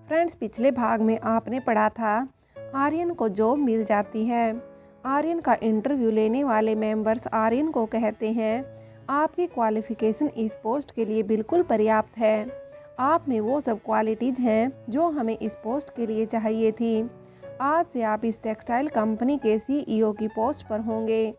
Friends, पिछले भाग में आपने पढ़ा था आर्यन को जॉब मिल जाती है। आर्यन का इंटरव्यू लेने वाले मेंबर्स आर्यन को कहते हैं, आपकी क्वालिफिकेशन इस पोस्ट के लिए बिल्कुल पर्याप्त है। आप में वो सब क्वालिटीज़ हैं जो हमें इस पोस्ट के लिए चाहिए थी। आज से आप इस टेक्सटाइल कंपनी के सीईओ की पोस्ट पर होंगे।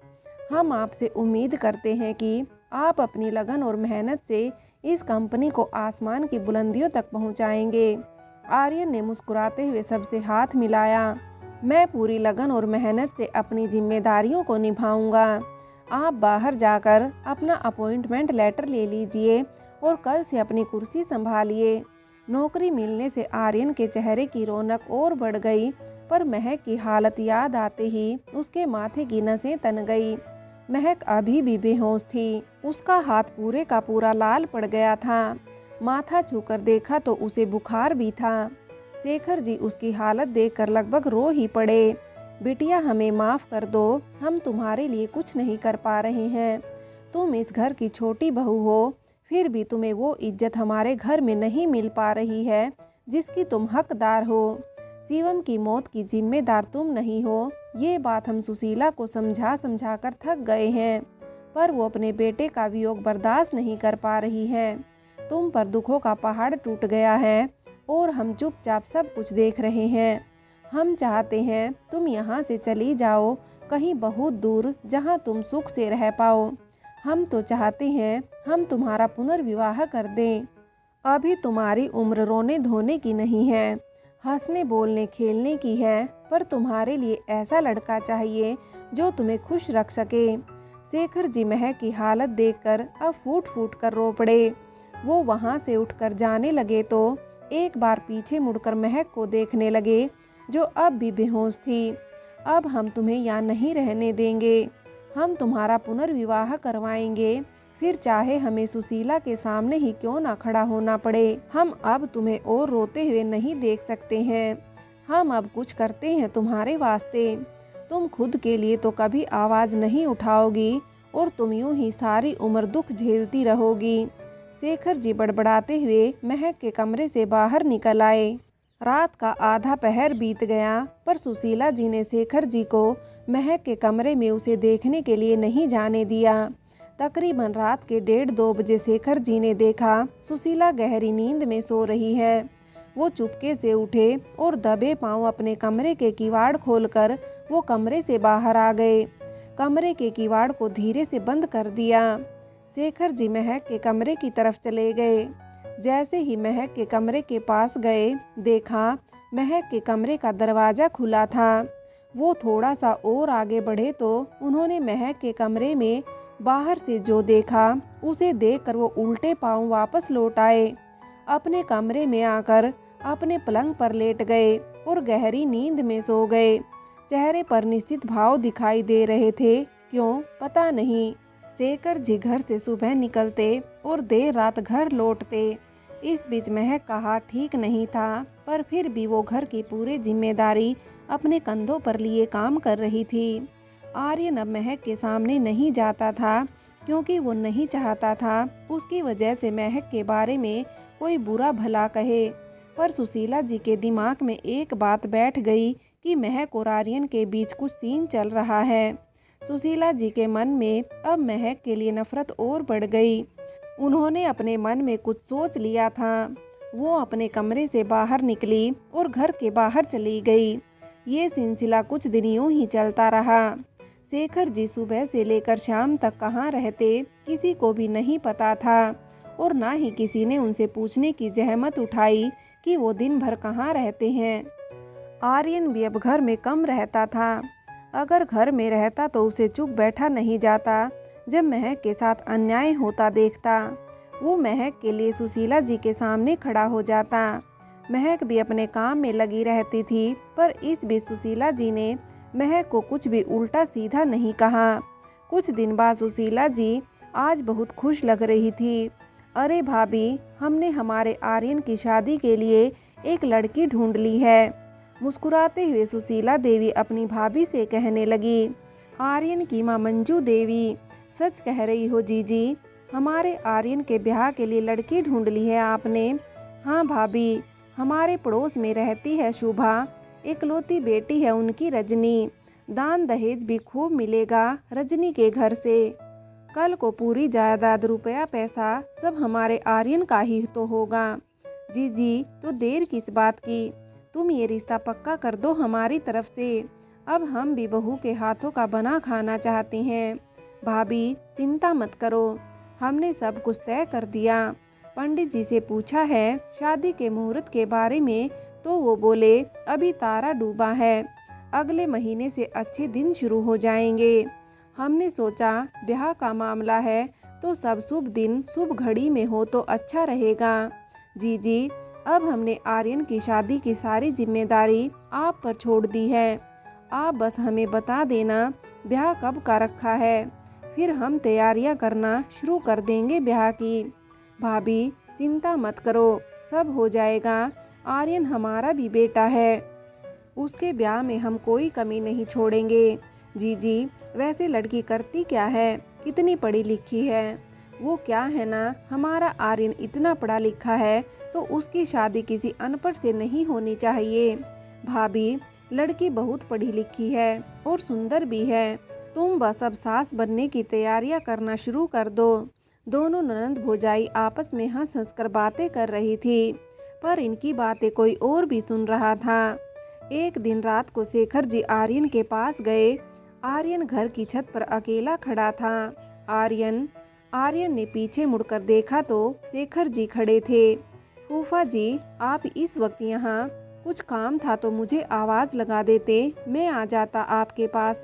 हम आपसे उम्मीद करते हैं कि आप अपनी लगन और मेहनत से इस कंपनी को आसमान की बुलंदियों तक पहुंचाएंगे। आर्यन ने मुस्कुराते हुए सबसे हाथ मिलाया। मैं पूरी लगन और मेहनत से अपनी जिम्मेदारियों को निभाऊंगा। आप बाहर जाकर अपना अपॉइंटमेंट लेटर ले लीजिए और कल से अपनी कुर्सी संभालिए। नौकरी मिलने से आर्यन के चेहरे की रौनक और बढ़ गई, पर महक की हालत याद आते ही उसके माथे की नसें तन गई। महक अभी भी बेहोश थी। उसका हाथ पूरे का पूरा लाल पड़ गया था। माथा छूकर देखा तो उसे बुखार भी था। शेखर जी उसकी हालत देखकर लगभग रो ही पड़े। बिटिया, हमें माफ़ कर दो, हम तुम्हारे लिए कुछ नहीं कर पा रहे हैं। तुम इस घर की छोटी बहू हो, फिर भी तुम्हें वो इज्जत हमारे घर में नहीं मिल पा रही है जिसकी तुम हकदार हो। शिवम की मौत की जिम्मेदार तुम नहीं हो, ये बात हम सुशीला को समझा कर थक गए हैं, पर वो अपने बेटे का वियोग बर्दाश्त नहीं कर पा रही है। तुम पर दुखों का पहाड़ टूट गया है और हम चुपचाप सब कुछ देख रहे हैं। हम चाहते हैं तुम यहाँ से चली जाओ, कहीं बहुत दूर जहाँ तुम सुख से रह पाओ। हम तो चाहते हैं हम तुम्हारा पुनर्विवाह कर दें। अभी तुम्हारी उम्र रोने धोने की नहीं है, हंसने बोलने खेलने की है, पर तुम्हारे लिए ऐसा लड़का चाहिए जो तुम्हें खुश रख सके। शेखर जी महक की हालत देखकर अब फूट फूट कर रो पड़े। वो वहाँ से उठकर जाने लगे तो एक बार पीछे मुड़कर महक को देखने लगे, जो अब भी बेहोश थी। अब हम तुम्हें यहाँ नहीं रहने देंगे। हम तुम्हारा पुनर्विवाह करवाएंगे, फिर चाहे हमें सुशीला के सामने ही क्यों ना खड़ा होना पड़े। हम अब तुम्हें और रोते हुए नहीं देख सकते हैं। हम अब कुछ करते हैं तुम्हारे वास्ते। तुम खुद के लिए तो कभी आवाज़ नहीं उठाओगी और तुम यूं ही सारी उम्र दुख झेलती रहोगी। शेखर जी बड़बड़ाते हुए महक के कमरे से बाहर निकल आए। रात का आधा पहर बीत गया, पर सुशीला जी ने शेखर जी को महक के कमरे में उसे देखने के लिए नहीं जाने दिया। तकरीबन रात के 1:30-2 बजे शेखर जी ने देखा सुशीला गहरी नींद में सो रही है। वो चुपके से उठे और दबे पांव अपने कमरे के किवाड़ खोलकर वो कमरे से बाहर आ गए। कमरे के किवाड़ को धीरे से बंद कर दिया। शेखर जी महक के कमरे की तरफ चले गए। जैसे ही महक के कमरे के पास गए, देखा महक के कमरे का दरवाज़ा खुला था। वो थोड़ा सा और आगे बढ़े तो उन्होंने महक के कमरे में बाहर से जो देखा, उसे देखकर वो उल्टे पांव वापस लौट आए। अपने कमरे में आकर अपने पलंग पर लेट गए और गहरी नींद में सो गए। चेहरे पर निश्चित भाव दिखाई दे रहे थे, क्यों पता नहीं। शेखर जी घर से सुबह निकलते और देर रात घर लौटते। इस बीच महक का हाथ ठीक नहीं था, पर फिर भी वो घर की पूरी जिम्मेदारी अपने कंधों पर लिए काम कर रही थी। आर्यन अब महक के सामने नहीं जाता था, क्योंकि वो नहीं चाहता था उसकी वजह से महक के बारे में कोई बुरा भला कहे। पर सुशीला जी के दिमाग में एक बात बैठ गई कि महक और आर्यन के बीच कुछ सीन चल रहा है। सुशीला जी के मन में अब महक के लिए नफरत और बढ़ गई। उन्होंने अपने मन में कुछ सोच लिया था। वो अपने कमरे से बाहर निकली और घर के बाहर चली गई। ये सिलसिला कुछ दिन यूं ही चलता रहा। शेखर जी सुबह से लेकर शाम तक कहाँ रहते किसी को भी नहीं पता था, और ना ही किसी ने उनसे पूछने की जहमत उठाई कि वो दिन भर कहाँ रहते हैं। आर्यन भी अब घर में कम रहता था। अगर घर में रहता तो उसे चुप बैठा नहीं जाता जब महक के साथ अन्याय होता देखता। वो महक के लिए सुशीला जी के सामने खड़ा हो जाता। महक भी अपने काम में लगी रहती थी, पर इस बीच सुशीला जी ने महक को कुछ भी उल्टा सीधा नहीं कहा। कुछ दिन बाद सुशीला जी आज बहुत खुश लग रही थी। अरे भाभी, हमने हमारे आर्यन की शादी के लिए एक लड़की ढूंढ ली है। मुस्कुराते हुए सुशीला देवी अपनी भाभी से कहने लगी। आर्यन की मां मंजू देवी, सच कह रही हो जीजी, हमारे आर्यन के ब्याह के लिए लड़की ढूंढ ली है आपने? हाँ भाभी, हमारे पड़ोस में रहती है शुभा, इकलौती बेटी है उनकी रजनी। दान दहेज भी खूब मिलेगा रजनी के घर से। कल को पूरी जायदाद रुपया पैसा सब हमारे आर्यन का ही तो होगा। जी तो देर किस बात की, तुम ये रिश्ता पक्का कर दो हमारी तरफ से। अब हम भी बहू के हाथों का बना खाना चाहते हैं। भाभी चिंता मत करो, हमने सब कुछ तय कर दिया। पंडित जी से पूछा है शादी के मुहूर्त के बारे में, तो वो बोले अभी तारा डूबा है, अगले महीने से अच्छे दिन शुरू हो जाएंगे। हमने सोचा ब्याह का मामला है तो सब शुभ दिन शुभ घड़ी में हो तो अच्छा रहेगा। जी अब हमने आर्यन की शादी की सारी जिम्मेदारी आप पर छोड़ दी है। आप बस हमें बता देना ब्याह कब का रखा है, फिर हम तैयारियां करना शुरू कर देंगे ब्याह की। भाभी चिंता मत करो, सब हो जाएगा। आर्यन हमारा भी बेटा है, उसके ब्याह में हम कोई कमी नहीं छोड़ेंगे। जी वैसे लड़की करती क्या है, कितनी पढ़ी लिखी है? वो क्या है ना, हमारा आर्यन इतना पढ़ा लिखा है तो उसकी शादी किसी अनपढ़ से नहीं होनी चाहिए। भाभी लड़की बहुत पढ़ी लिखी है और सुंदर भी है, तुम बस अब सास बनने की तैयारियां करना शुरू कर दो। दोनों ननंद भौजाई आपस में हंस हंस कर बातें कर रही थी, पर इनकी बातें कोई और भी सुन रहा था। एक दिन रात को शेखर जी आर्यन के पास गए। आर्यन घर की छत पर अकेला खड़ा था। आर्यन ने पीछे मुड़कर देखा तो शेखर जी खड़े थे। फूफा जी आप इस वक्त यहाँ? कुछ काम था तो मुझे आवाज़ लगा देते, मैं आ जाता आपके पास।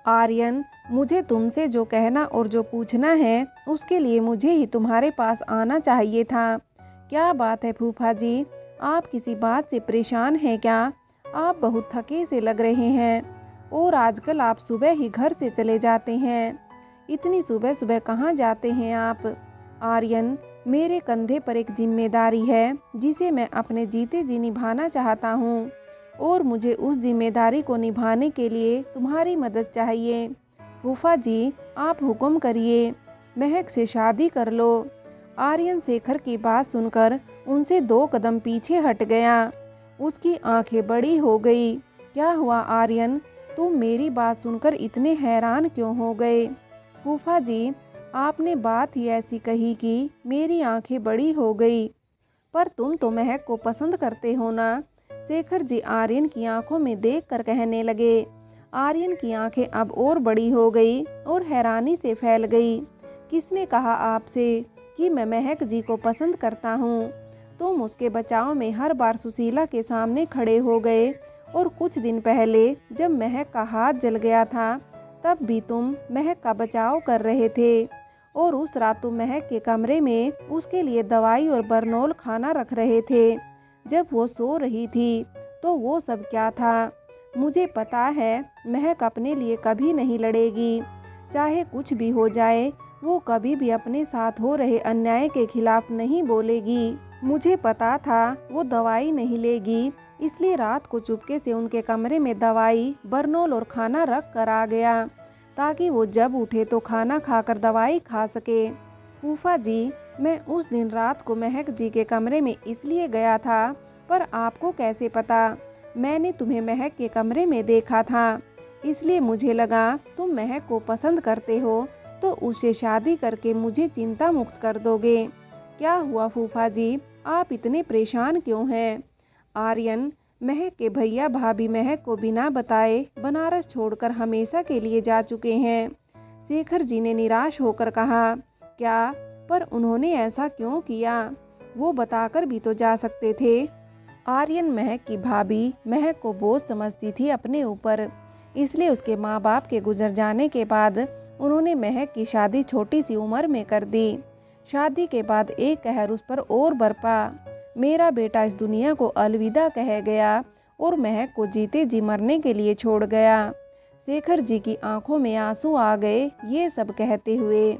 आर्यन मुझे तुमसे जो कहना और जो पूछना है उसके लिए मुझे ही तुम्हारे पास आना चाहिए था। क्या बात है फूफा जी, आप किसी बात से परेशान हैं क्या? आप बहुत थके से लग रहे हैं और आजकल आप सुबह ही घर से चले जाते हैं। इतनी सुबह सुबह कहाँ जाते हैं आप? आर्यन मेरे कंधे पर एक जिम्मेदारी है जिसे मैं अपने जीते जी निभाना चाहता हूँ और मुझे उस जिम्मेदारी को निभाने के लिए तुम्हारी मदद चाहिए। फूफा जी आप हुक्म करिए, महक से शादी कर लो। आर्यन शेखर की बात सुनकर उनसे 2 कदम पीछे हट गया। उसकी आंखें बड़ी हो गई। क्या हुआ आर्यन, तुम मेरी बात सुनकर इतने हैरान क्यों हो गए? फूफा जी आपने बात ही ऐसी कही कि मेरी आंखें बड़ी हो गई। पर तुम तो महक को पसंद करते हो ना? शेखर जी आर्यन की आंखों में देखकर कहने लगे। आर्यन की आंखें अब और बड़ी हो गई और हैरानी से फैल गई। किसने कहा आपसे कि मैं महक जी को पसंद करता हूँ? तुम उसके बचाव में हर बार सुशीला के सामने खड़े हो गए और कुछ दिन पहले जब महक का हाथ जल गया था तब भी तुम महक का बचाव कर रहे थे और उस रात तुम महक के कमरे में उसके लिए दवाई और बरनोल खाना रख रहे थे जब वो सो रही थी। तो वो सब क्या था? मुझे पता है महक अपने लिए कभी नहीं लड़ेगी, चाहे कुछ भी हो जाए वो कभी भी अपने साथ हो रहे अन्याय के खिलाफ नहीं बोलेगी। मुझे पता था वो दवाई नहीं लेगी, इसलिए रात को चुपके से उनके कमरे में दवाई, बरनोल और खाना रख कर आ गया ताकि वो जब उठे तो खाना खाकर दवाई खा सके। फूफा जी मैं उस दिन रात को महक जी के कमरे में इसलिए गया था, पर आपको कैसे पता? मैंने तुम्हें महक के कमरे में देखा था, इसलिए मुझे लगा तुम महक को पसंद करते हो तो उससे शादी करके मुझे चिंता मुक्त कर दोगे। क्या हुआ फूफा जी, आप इतने परेशान क्यों हैं? आर्यन महक के भैया भाभी महक को बिना बताए बनारस छोड़कर हमेशा के लिए जा चुके हैं। शेखर जी ने निराश होकर कहा। क्या? पर उन्होंने ऐसा क्यों किया? वो बताकर भी तो जा सकते थे। आर्यन महक की भाभी महक को बोझ समझती थी अपने ऊपर, इसलिए उसके माँ बाप के गुजर जाने के बाद उन्होंने महक की शादी छोटी सी उम्र में कर दी। शादी के बाद एक कहर उस पर और बरपा। मेरा बेटा इस दुनिया को अलविदा कह गया और महक को जीते जी मरने के लिए छोड़ गया। शेखर जी की आंखों में आंसू आ गए ये सब कहते हुए।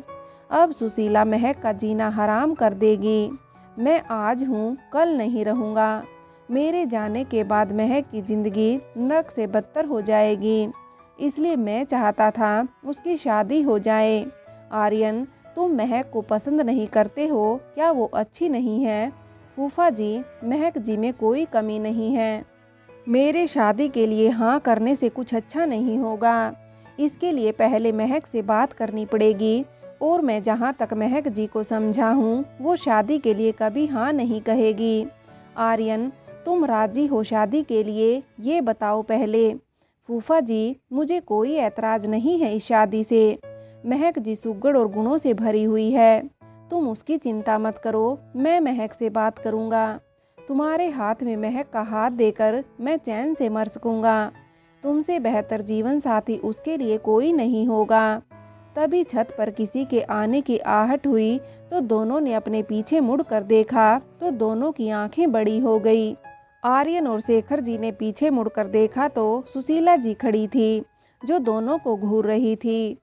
अब सुशीला महक का जीना हराम कर देगी। मैं आज हूँ कल नहीं रहूँगा। मेरे जाने के बाद महक की ज़िंदगी नरक से बदतर हो जाएगी, इसलिए मैं चाहता था उसकी शादी हो जाए। आर्यन तुम महक को पसंद नहीं करते हो क्या? वो अच्छी नहीं है? फूफा जी, महक जी में कोई कमी नहीं है। मेरे शादी के लिए हाँ करने से कुछ अच्छा नहीं होगा। इसके लिए पहले महक से बात करनी पड़ेगी और मैं जहाँ तक महक जी को समझा हूँ वो शादी के लिए कभी हाँ नहीं कहेगी। आर्यन, तुम राजी हो शादी के लिए, ये बताओ पहले। फूफा जी, मुझे कोई ऐतराज़ नहीं है इस शादी से। महक जी सुघड़ और गुणों से भरी हुई है। तुम उसकी चिंता मत करो, मैं महक से बात करूँगा। तुम्हारे हाथ में महक का हाथ देकर मैं चैन से मर सकूँगा। तुमसे बेहतर जीवन साथी उसके लिए कोई नहीं होगा। तभी छत पर किसी के आने की आहट हुई तो दोनों ने अपने पीछे मुड़कर देखा तो दोनों की आंखें बड़ी हो गई। आर्यन और शेखर जी ने पीछे मुड़कर देखा तो सुशीला जी खड़ी थी, जो दोनों को घूर रही थी।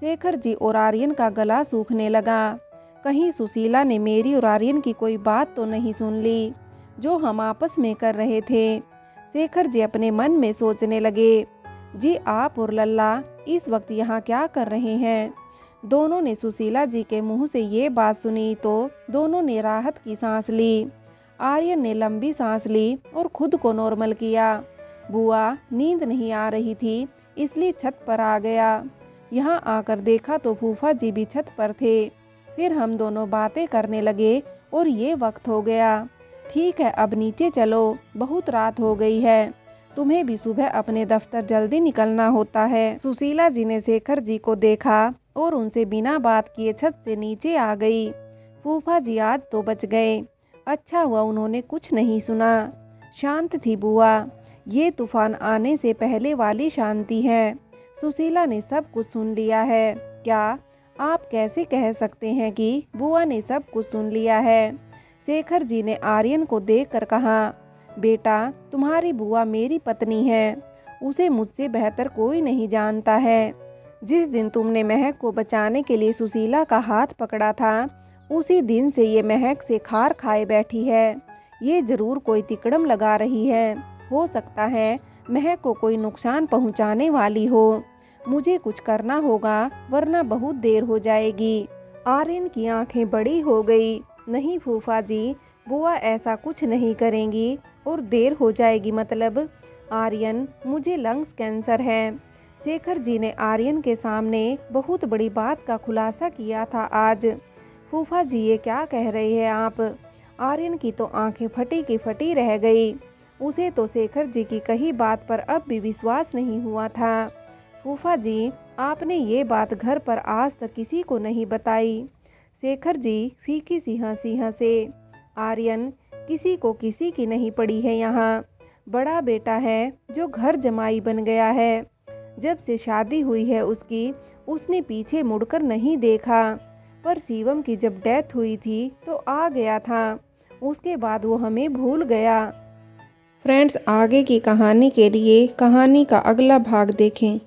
शेखर जी और आर्यन का गला सूखने लगा। कहीं सुशीला ने मेरी और आर्यन की कोई बात तो नहीं सुन ली जो हम आपस में कर रहे थे। शेखर जी अपने मन में सोचने लगे, जी आप और लल्ला इस वक्त यहाँ क्या कर रहे हैं। दोनों ने सुशीला जी के मुंह से ये बात सुनी तो दोनों ने राहत की सांस ली। आर्यन ने लंबी सांस ली और खुद को नॉर्मल किया। बुआ, नींद नहीं आ रही थी इसलिए छत पर आ गया। यहाँ आकर देखा तो फूफा जी भी छत पर थे। फिर हम दोनों बातें करने लगे और ये वक्त हो गया। ठीक है, अब नीचे चलो, बहुत रात हो गई है। तुम्हें भी सुबह अपने दफ्तर जल्दी निकलना होता है। सुशीला जी ने शेखर जी को देखा और उनसे बिना बात किए छत से नीचे आ गई। फूफा जी आज तो बच गए। अच्छा हुआ उन्होंने कुछ नहीं सुना। शांत थी बुआ, ये तूफान आने से पहले वाली शांति है। सुशीला ने सब कुछ सुन लिया है। क्या आप कैसे कह सकते हैं कि बुआ ने सब कुछ सुन लिया है। शेखर जी ने आर्यन को देखकर कहा, बेटा, तुम्हारी बुआ मेरी पत्नी है, उसे मुझसे बेहतर कोई नहीं जानता है। जिस दिन तुमने महक को बचाने के लिए सुशीला का हाथ पकड़ा था उसी दिन से ये महक से खार खाए बैठी है। ये जरूर कोई तिकड़म लगा रही है। हो सकता है महक को कोई नुकसान पहुंचाने वाली हो। मुझे कुछ करना होगा वरना बहुत देर हो जाएगी। आर्यन की आंखें बड़ी हो गई। नहीं फूफा जी, बुआ ऐसा कुछ नहीं करेंगी और देर हो जाएगी मतलब। आर्यन, मुझे लंग्स कैंसर है। शेखर जी ने आर्यन के सामने बहुत बड़ी बात का खुलासा किया था आज। फूफा जी, ये क्या कह रहे हैं आप। आर्यन की तो आंखें फटी की फटी रह गई। उसे तो शेखर जी की कही बात पर अब भी विश्वास नहीं हुआ था। फूफा जी, आपने ये बात घर पर आज तक किसी को नहीं बताई। शेखर जी फीकी सी हंसी हंसे। आर्यन, किसी को किसी की नहीं पड़ी है यहाँ। बड़ा बेटा है जो घर जमाई बन गया है। जब से शादी हुई है उसकी, उसने पीछे मुड़कर नहीं देखा। पर शिवम की जब डेथ हुई थी तो आ गया था। उसके बाद वो हमें भूल गया। फ्रेंड्स, आगे की कहानी के लिए कहानी का अगला भाग देखें।